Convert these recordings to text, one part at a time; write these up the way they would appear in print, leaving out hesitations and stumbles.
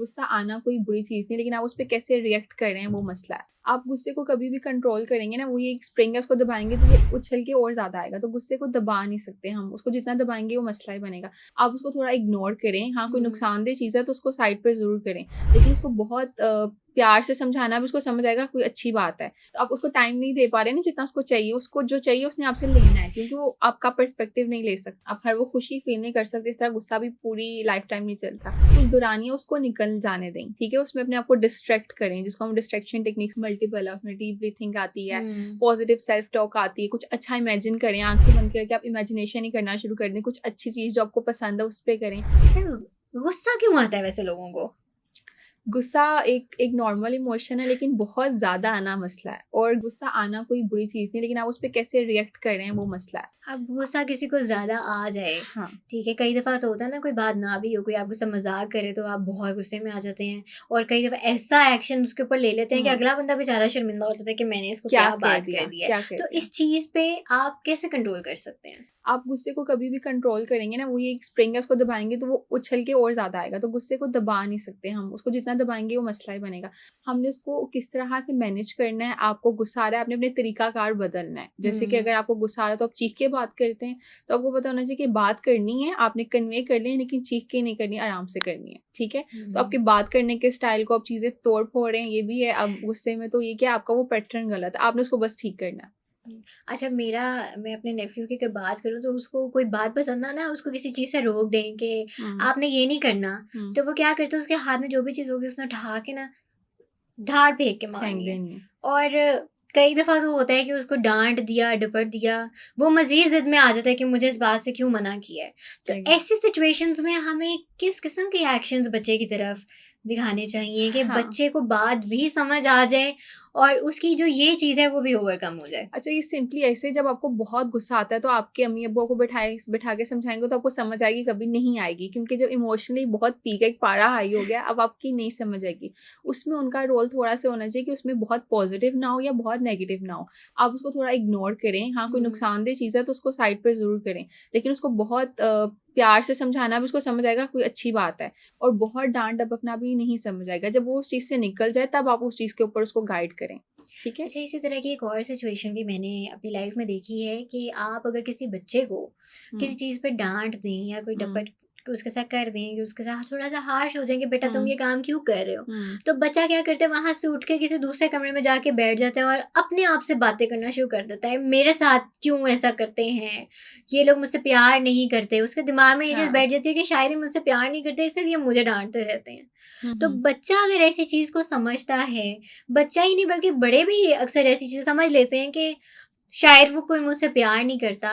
गुस्सा आना कोई बुरी चीज़ नहीं, लेकिन आप उस पे कैसे रिएक्ट कर रहे हैं वो मसला है। आप गुस्से को कभी भी कंट्रोल करेंगे ना, वो ये एक स्प्रिंग है, उसको दबाएँगे तो वो उछल के और ज़्यादा आएगा। तो गुस्से को दबा नहीं सकते हम, उसको जितना दबाएँगे वो मसला ही बनेगा। आप उसको थोड़ा इग्नोर करें, हाँ, कोई नुकसानदेह चीज़ है तो उसको साइड पे ज़रूर करें, लेकिन उसको बहुत प्यार से समझाना भी उसको समझ आएगा, कोई अच्छी बात है। तो आप उसको टाइम नहीं दे पा रहे हैं ना जितना उसको चाहिए, उसको जो चाहिए उसने आपसे लेना है, क्योंकि वो आपका पर्सपेक्टिव नहीं ले सकता। आप हर वो खुशी फ़ील नहीं कर सकते, इस तरह गुस्सा भी पूरी लाइफ़ टाइम नहीं चलता। कुछ दौरानिया उसको निकल जाने दें, ठीक है? उसमें अपने आप को डिस्ट्रैक्ट करें, जिसको हम डिस्ट्रैक्शन टेक्निक्स मल्टीपल है, उसमें डीप ब्रीथिंग आती है, पॉजिटिव सेल्फ टॉक आती है, कुछ अच्छा इमेजिन करें, आँखें बंद करके आप इमेजिनेशन ही करना शुरू कर दें, कुछ अच्छी चीज़ जो आपको पसंद है उस पे करें। अच्छा, गुस्सा क्यों आता है वैसे लोगों को? गुस्सा एक एक नॉर्मल इमोशन है, लेकिन बहुत ज़्यादा आना मसला है, और गुस्सा आना कोई बुरी चीज़ नहीं, लेकिन आप उस पे कैसे रिएक्ट कर रहे हैं वो मसला है। अब गुस्सा किसी को ज़्यादा आ जाए, हाँ। ठीक है, कई दफ़ा तो होता है ना, कोई बात ना भी हो, कोई आपके साथ मज़ाक करे तो आप बहुत गुस्से में आ जाते हैं, और कई दफ़ा ऐसा एक्शन उसके ऊपर ले लेते हैं कि हुँ। अगला बंदा बेचारा शर्मिंदा हो जाता है कि मैंने इसको क्या क्या कह बात कर दिया, दी है। क्या कह तो दिया? इस चीज़ पे आप कैसे कंट्रोल कर सकते हैं? आप गुस्से को कभी भी कंट्रोल करेंगे ना, वो ये एक स्प्रिंग है, उसको दबाएँगे तो वो उछल के और ज़्यादा आएगा। तो गुस्से को दबा नहीं सकते हम, उसको जितना दबाएँगे वो मसला ही बनेगा। हमने उसको किस तरह से मैनेज करना है, आपको गुस्सा आ रहा है, आपने अपने तरीकाकार बदलना है। जैसे कि हुँ, अगर आपको गुस्सा आ रहा है तो आप चीख के बात करते हैं, तो आपको पता होना चाहिए कि बात करनी है, आपने कन्वे करनी है, लेकिन चीख के नहीं करनी है, आराम से करनी है, ठीक है? तो हुँ। आपकी बात करने के स्टाइल को आप चीज़ें तोड़-फोड़ रहे हैं, ये भी है। अब गुस्से में तो ये क्या, आपका वो पैटर्न गलत है, आपने उसको बस ठीक करना है। अच्छा, मैं अपने नेफ्यू की अगर बात करूँ तो उसको कोई बात पसंद ना ना, उसको किसी चीज़ से रोक दें कि हुँ, आपने ये नहीं करना, हुँ। तो वो क्या करते हैं, उसके हाथ में जो भी चीज़ होगी उसने उठा के ना धाड़ फेंक के फेंक मारनी है। देनी है। और कई दफ़ा तो होता है कि उसको डाँट दिया, डपट दिया, वो मज़ीद ज़िद में आ जाता है कि मुझे इस बात से क्यों मना किया है। तो एग्ज़ैक्ट ऐसी सिचुएशंस में हमें किस किस्म के एक्शंस बच्चे की तरफ दिखाने चाहिए कि हाँ। बच्चे को बात भी समझ आ जाए और उसकी जो ये चीज़ है वो भी ओवरकम हो जाए? अच्छा, ये सिंपली ऐसे, जब आपको बहुत गुस्सा आता है तो आपके अम्मी-अब्बू को बिठा के समझाएँगे तो आपको समझ आएगी, कभी नहीं आएगी, क्योंकि जब इमोशनली बहुत पीक एक पारा हाई हो गया, अब आपकी नहीं समझ आएगी। उसमें उनका रोल थोड़ा-सा होना चाहिए कि उसमें बहुत पॉज़िटिव ना हो या बहुत नेगेटिव ना हो। आप उसको थोड़ा इग्नोर करें, हाँ, कोई हुँ। नुकसानदेह चीज़ है तो उसको साइड पे ज़रूर करें, लेकिन उसको बहुत प्यार से समझाना भी उसको समझ आएगा, कोई अच्छी बात है, और बहुत डाँट-डपकना भी नहीं समझ आएगा। जब वो उस चीज़ से निकल जाए तब आप उस चीज़ के ऊपर उसको गाइड करें, ठीक है? अच्छा, इसी तरह की एक और सिचुएशन भी मैंने अपनी लाइफ में देखी है कि आप अगर किसी बच्चे को किसी हुँ, चीज़ पे डाँट दें या कोई हुँ, डपट के उसके साथ कर दें कि उसके साथ थोड़ा-सा हार्श हो जाएँ कि बेटा तुम हुँ, ये काम क्यों कर रहे हो? हुँ। तो बच्चा क्या करता है, वहाँ से उठ के किसी दूसरे कमरे में जाके बैठ जाता है और अपने आप से बातें करना शुरू कर देता है। मेरे साथ क्यों ऐसा करते हैं? ये लोग मुझसे प्यार नहीं करते। उसके दिमाग में ये चीज़ हाँ। बैठ जाती है कि शायद ये मुझसे प्यार नहीं करते, इसलिए ये मुझे डाँटते रहते हैं। हुँ, तो हुँ। बच्चा अगर ऐसी चीज़ को समझता है, बच्चा ही नहीं बल्कि बड़े भी अक्सर ऐसी चीज़ें समझ लेते हैं कि शायद वो कोई मुझसे प्यार नहीं करता।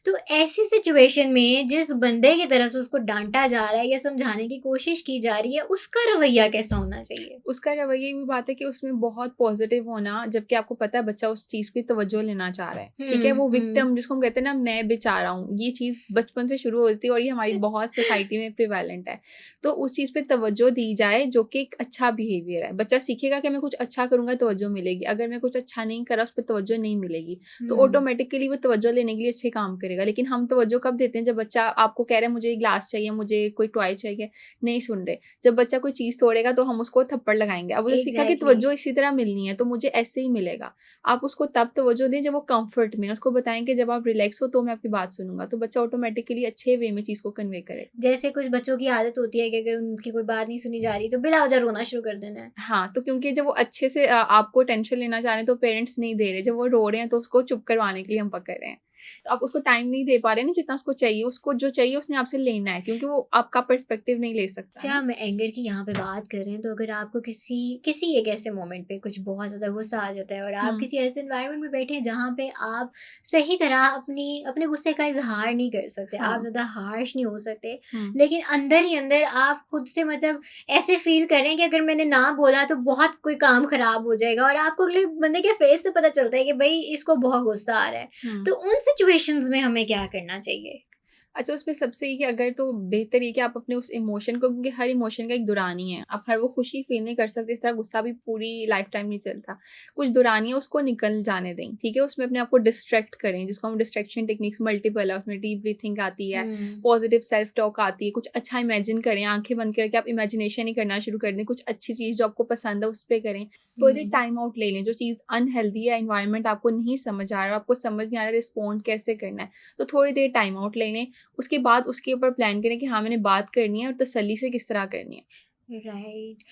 तो ऐसी सिचुएशन में जिस बंदे की तरफ से उसको डाँटा जा रहा है या समझाने की कोशिश की जा रही है, उसका रवैया कैसा होना चाहिए? उसका रवैया ये बात है कि उसमें बहुत पॉज़िटिव होना, जबकि आपको पता है बच्चा उस चीज़ पे तवज्जो लेना चाह रहा है, ठीक है? हुँ, वो हुँ। विक्टिम जिसको हम कहते हैं ना, मैं बेचारा हूँ, ये चीज़ बचपन से शुरू होती है और ये हमारी बहुत सोसाइटी में प्रिवेलेंट है। तो उस चीज़ पे तवज्जो दी जाए, जो कि एक अच्छा बिहेवियर है। बच्चा सीखेगा कि मैं कुछ अच्छा करूँगा तवज्जो मिलेगी, अगर मैं कुछ अच्छा नहीं करा उस पे तवज्जो नहीं मिलेगी, तो हुँ। ऑटोमैटिकली वो तवज्जो लेने के लिए अच्छे काम करेगा। लेकिन हम तवज्जो कब देते हैं, जब बच्चा आपको कह रहा है मुझे ग्लास चाहिए, मुझे कोई टॉय चाहिए, नहीं सुन रहे। जब बच्चा कोई चीज़ तोड़ेगा तो हम उसको थप्पड़ लगाएँगे। अब उसे सीखा कि एग्ज़ैक्टली। तवज्जो इसी तरह मिलनी है, तो मुझे ऐसे ही मिलेगा। आप उसको तब तवज्जो दें जब वो कम्फ़र्ट में है, उसको बताएँ कि जब आप रिलैक्स हो तो मैं आपकी बात सुनूँगा, तो बच्चा ऑटोमैटिकली अच्छे वे में चीज़ को कन्वे करेगा। जैसे कुछ बच्चों की आदत होती है कि अगर उनकी कोई बात नहीं सुनी जा रही तो बिला वजह रोना शुरू कर देना है। हाँ, तो क्योंकि जब वो अच्छे से आपको टेंशन लेना चाह रहे हैं तो पेरेंट्स नहीं दे रहे, जब वो रो रहे हैं तो उसको चुप करवाने के लिए हम पकड़ रहे हैं। तो आप उसको टाइम नहीं दे पा रहे हैं ना जितना उसको चाहिए, उसको जो चाहिए उसने आपसे लेना है, क्योंकि वो आपका पर्सपेक्टिव नहीं ले सकता, है अच्छा, ना? हम एंगर की यहाँ पे बात कर रहे हैं, तो अगर आपको किसी किसी एक ऐसे मोमेंट पे कुछ बहुत ज़्यादा गुस्सा आ जाता है और आप हुँ, किसी ऐसे एनवायरनमेंट में बैठे हैं जहाँ पे आप सही तरह अपनी अपने गुस्से का इज़हार नहीं कर सकते, आप हाँ, ज़्यादा हार्श नहीं हो सकते, हुँ। लेकिन अंदर ही अंदर आप खुद से मतलब ऐसे फ़ील कर रहे हैं कि अगर मैंने ना बोला तो बहुत कोई काम ख़राब हो जाएगा और आपको अगले बंदे के फेस से पता चलता है कि भई इसको बहुत गुस्सा आ रहा है। हुँ। तो उन सिचुएशंस में हमें क्या करना चाहिए? अच्छा, उसमें सबसे ये कि अगर तो बेहतर ये कि आप अपने उस इमोशन को, क्योंकि हर इमोशन का एक दुरानी है। आप हर वो खुशी फ़ील नहीं कर सकते, इस तरह गुस्सा भी पूरी लाइफ़ टाइम नहीं चलता। कुछ दुरानी है उसको निकल जाने दें, ठीक है? उसमें अपने आप को डिस्ट्रैक्ट करें, जिसको हम डिस्ट्रैक्शन टेक्निक्स मल्टीपल है, उसमें डीप ब्रीथिंग आती है, हुँ। पॉज़िटिव सेल्फ टॉक आती है, कुछ अच्छा इमेजिन करें, आँखें बंद करके आप इमेजिनेशन ही करना शुरू कर दें, कुछ अच्छी चीज़ जो आपको पसंद है उस पे करें। थोड़ी देर हुँ। टाइम आउट ले लें, जो चीज़ अनहेल्दी है, एनवायरनमेंट आपको नहीं समझ आ रहा, आपको समझ नहीं आ रहा रिस्पॉन्ड कैसे करना है, तो थोड़ी देर टाइम आउट ले लें। उसके बाद उसके ऊपर प्लान करें कि हाँ, मैंने बात करनी है और तसल्ली से किस तरह करनी है। राइट।